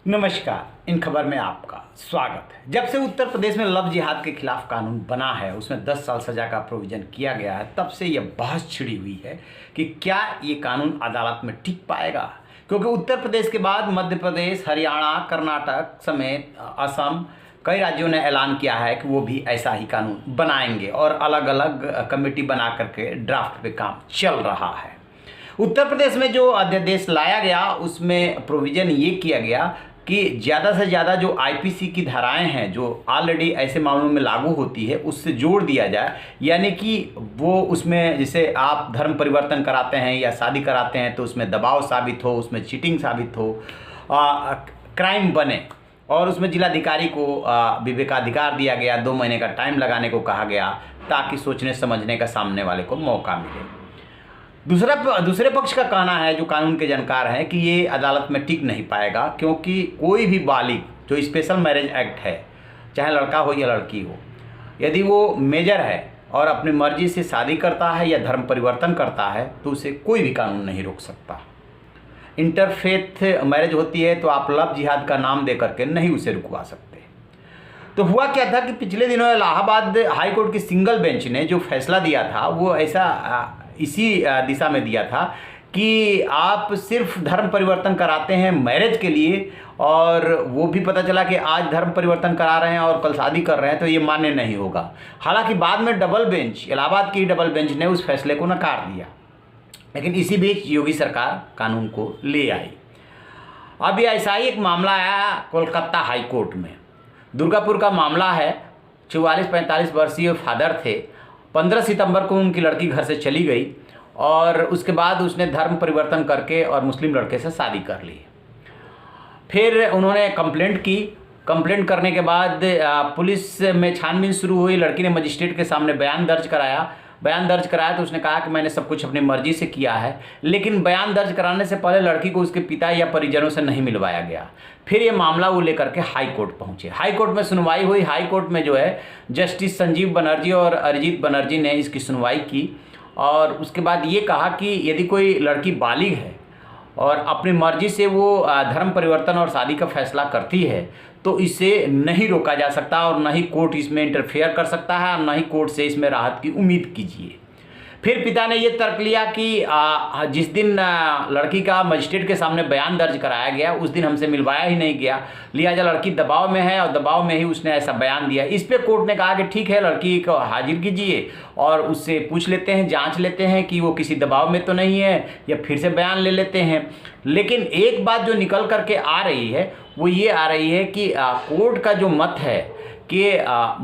नमस्कार। इन खबर में आपका स्वागत है। जब से उत्तर प्रदेश में लव जिहाद के खिलाफ कानून बना है, उसमें 10 साल सजा का प्रोविजन किया गया है, तब से यह बहस छिड़ी हुई है कि क्या ये कानून अदालत में टिक पाएगा। क्योंकि उत्तर प्रदेश के बाद मध्य प्रदेश, हरियाणा, कर्नाटक समेत असम कई राज्यों ने ऐलान किया है कि वो भी ऐसा ही कानून बनाएंगे और अलग अलग कमेटी बना करके ड्राफ्ट पे काम चल रहा है। उत्तर प्रदेश में जो अध्यादेश लाया गया उसमें प्रोविज़न ये किया गया कि ज़्यादा से ज़्यादा जो आईपीसी की धाराएं हैं जो ऑलरेडी ऐसे मामलों में लागू होती है उससे जोड़ दिया जाए। यानी कि वो उसमें जैसे आप धर्म परिवर्तन कराते हैं या शादी कराते हैं तो उसमें दबाव साबित हो, उसमें चीटिंग साबित हो, क्राइम बने, और उसमें जिलाधिकारी को विवेकाधिकार दिया गया, 2 महीने का टाइम लगाने को कहा गया ताकि सोचने समझने का सामने वाले को मौका मिले। दूसरे पक्ष का कहना है, जो कानून के जानकार हैं, कि ये अदालत में टिक नहीं पाएगा क्योंकि कोई भी बालिग जो स्पेशल मैरिज एक्ट है, चाहे लड़का हो या लड़की हो, यदि वो मेजर है और अपनी मर्जी से शादी करता है या धर्म परिवर्तन करता है तो उसे कोई भी कानून नहीं रोक सकता। इंटरफेथ मैरिज होती है तो आप लव जिहाद का नाम दे करके नहीं उसे रुकवा सकते। तो हुआ क्या था कि पिछले दिनों इलाहाबाद हाई कोर्ट की सिंगल बेंच ने जो फैसला दिया था वो ऐसा इसी दिशा में दिया था कि आप सिर्फ धर्म परिवर्तन कराते हैं मैरिज के लिए, और वो भी पता चला कि आज धर्म परिवर्तन करा रहे हैं और कल शादी कर रहे हैं, तो ये मान्य नहीं होगा। हालांकि बाद में डबल बेंच, इलाहाबाद की डबल बेंच ने उस फैसले को नकार दिया, लेकिन इसी बीच योगी सरकार कानून को ले आई। अब ये ऐसा ही एक मामला आया कोलकाता हाई कोर्ट में। दुर्गापुर का मामला है। 44-45 वर्षीय फादर थे। 15 सितंबर को उनकी लड़की घर से चली गई और उसके बाद उसने धर्म परिवर्तन करके और मुस्लिम लड़के से शादी कर ली। फिर उन्होंने कंप्लेंट की। कंप्लेंट करने के बाद पुलिस में छानबीन शुरू हुई। लड़की ने मजिस्ट्रेट के सामने बयान दर्ज कराया तो उसने कहा कि मैंने सब कुछ अपनी मर्जी से किया है, लेकिन बयान दर्ज कराने से पहले लड़की को उसके पिता या परिजनों से नहीं मिलवाया गया। फिर ये मामला वो लेकर के हाई कोर्ट पहुंचे। हाई कोर्ट में सुनवाई हुई। हाई कोर्ट में जो है जस्टिस संजीव बनर्जी और अरिजीत बनर्जी ने इसकी सुनवाई की और उसके बाद ये कहा कि यदि कोई लड़की बालिग है और अपनी मर्जी से वो धर्म परिवर्तन और शादी का फैसला करती है तो इसे नहीं रोका जा सकता और न ही कोर्ट इसमें इंटरफेयर कर सकता है और न ही कोर्ट से इसमें राहत की उम्मीद कीजिए। फिर पिता ने ये तर्क लिया कि जिस दिन लड़की का मजिस्ट्रेट के सामने बयान दर्ज कराया गया उस दिन हमसे मिलवाया ही नहीं गया, लिहाजा लड़की दबाव में है और दबाव में ही उसने ऐसा बयान दिया। इस पे कोर्ट ने कहा कि ठीक है, लड़की को हाजिर कीजिए और उससे पूछ लेते हैं, जांच लेते हैं कि वो किसी दबाव में तो नहीं है, या फिर से बयान ले लेते हैं। लेकिन एक बात जो निकल करके आ रही है वो ये आ रही है कि कोर्ट का जो मत है कि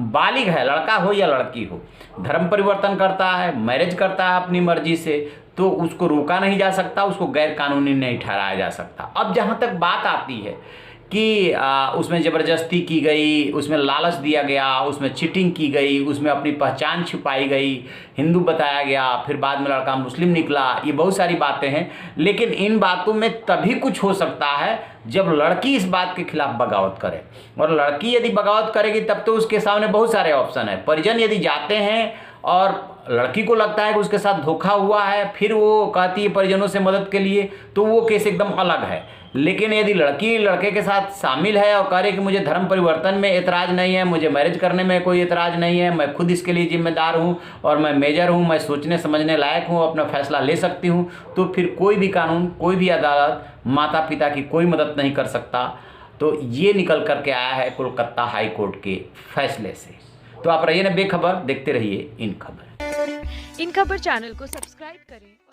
बालिग है, लड़का हो या लड़की हो, धर्म परिवर्तन करता है, मैरिज करता है अपनी मर्जी से, तो उसको रोका नहीं जा सकता, उसको गैर कानूनी नहीं ठहराया जा सकता। अब जहाँ तक बात आती है कि उसमें ज़बरदस्ती की गई, उसमें लालच दिया गया, उसमें चीटिंग की गई, उसमें अपनी पहचान छिपाई गई, हिंदू बताया गया, फिर बाद में लड़का मुस्लिम निकला, ये बहुत सारी बातें हैं। लेकिन इन बातों में तभी कुछ हो सकता है जब लड़की इस बात के खिलाफ बगावत करे, और लड़की यदि बगावत करेगी तब तो उसके सामने बहुत सारे ऑप्शन है। परिजन यदि जाते हैं और लड़की को लगता है कि उसके साथ धोखा हुआ है, फिर वो कहती है परिजनों से मदद के लिए, तो वो केस एकदम अलग है। लेकिन यदि लड़की लड़के के साथ शामिल है और कह रही कि मुझे धर्म परिवर्तन में एतराज़ नहीं है, मुझे मैरिज करने में कोई एतराज़ नहीं है, मैं खुद इसके लिए जिम्मेदार हूँ और मैं मेजर हूँ, मैं सोचने समझने लायक हूँ, अपना फैसला ले सकती हूँ, तो फिर कोई भी कानून, कोई भी अदालत माता पिता की कोई मदद नहीं कर सकता। तो ये निकल करके आया है कोलकाता हाई कोर्ट के फैसले से। तो आप रहिए ना बेखबर, देखते रहिए इन खबर। इन खबर चैनल को सब्सक्राइब करें।